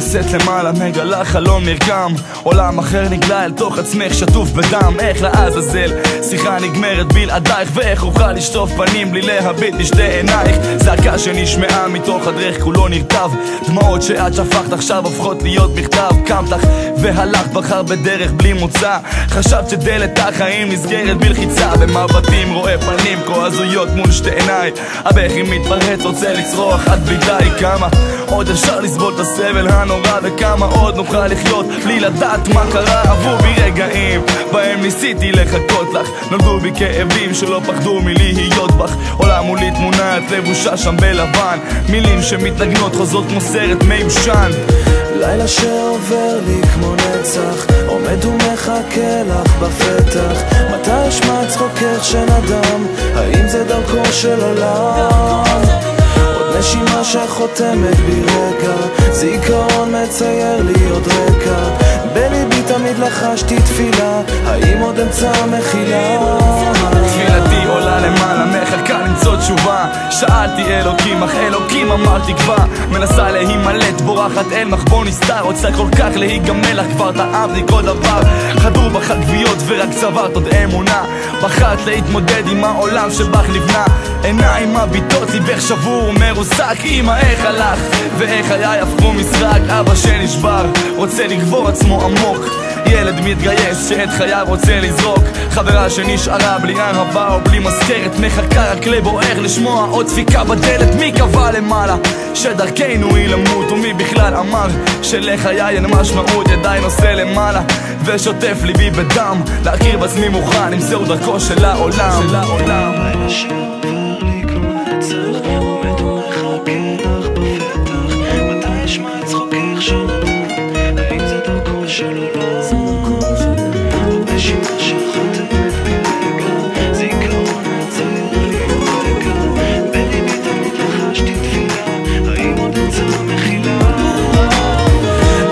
נושאת למעלה, מגלה חלום נרקם, עולם אחר נגלה אל תוך עצמך שטוף בדם. איך לעזאזל שיחה נגמרת בלעדייך, ואיך אוכל לשטוף פנים בלי להביט בשתי עינייך. זעקה שנשמעה מתוך הדרך כולו נרטב, דמעות שאת שפכת עכשיו הופכות להיות מכתב. קמת לך והלכת בחר בדרך בלי מוצא, חשבת שדלת החיים נסגרת בלחיצה. במבטים רואה פנים כה הזויות מול שתי עיניי, הבכי מתפרץ רוצה לצרוח עד בלי די. כמה עוד אפשר לסבול את הסבל הנורא, וכמה עוד נוכל לחיות בלי לדעת מה קרה. עברו בי רגעים בהם ניסיתי לחכות לך, נולדו בי כאבים שלא פחדו מלהיות בך. עולה מולי תמונת לבושה שם בלבן, מילים שמתנגנות חוזרות כמו סרט מיושן. לילה שעובר לי כמו נצח, עומד ומחכה לך בפתח. מתי אשמע צחוקך של אדם, האם זה דרכו של עולם? עוד נשימה שחותמת בי רגע, זיכרון מצייר לי עוד רקע. בליבי תמיד לחשתי תפילה, האם עוד אמצע מחילה? תפילתי עולה למעלה, מחכה למצוא תשובה. שאלתי אלוקים, אך אלוקים אמר תקווה. מנסה להימלט, בורחת אל מחבוא נסתר, רוצה כל כך להיגמל לך, כבר תאהבתי כל דבר. חדרו בך גוויות ורק צברת עוד אמונה, בחרת להתמודד עם העולם שבך לבנה. עיניים מביטות, ליבך שבור ומרוסק. אמא איך הלך ואיך חיי הפכו משחק. אבא שנשבר רוצה לגבור עצמו עמוק, ילד מתגייס שאת חייו רוצה לזרוק. חברה שנשארה בלי אהבה או בלי מזכרת, מחכה רק לבוער לשמוע עוד דפיקה בדלת. מי קבע למעלה שדרכנו היא למות, ומי בכלל אמר שלחיי אין משמעות? ידיי נושא למעלה ושוטף ליבי בדם, להכיר בעצמי מוכן אם זהו דרכו של העולם.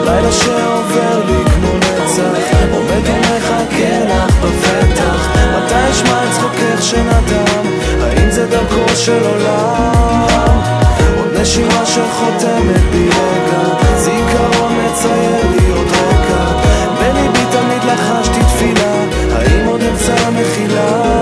לילה שעובר לי כמו נצח, עומד ומחכה לך בפתח. מתי אשמע את צחוקך של אדם, האם זה דרכו של עולם? עוד נשימה שחותמת בי רגע, זיכרון מצייר לי עוד רקע. בליבי תמיד לחשתי תפילה, האם עוד אמצע מחילה?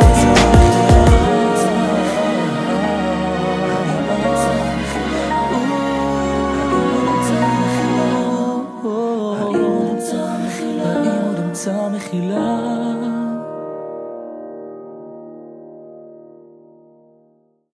מחילה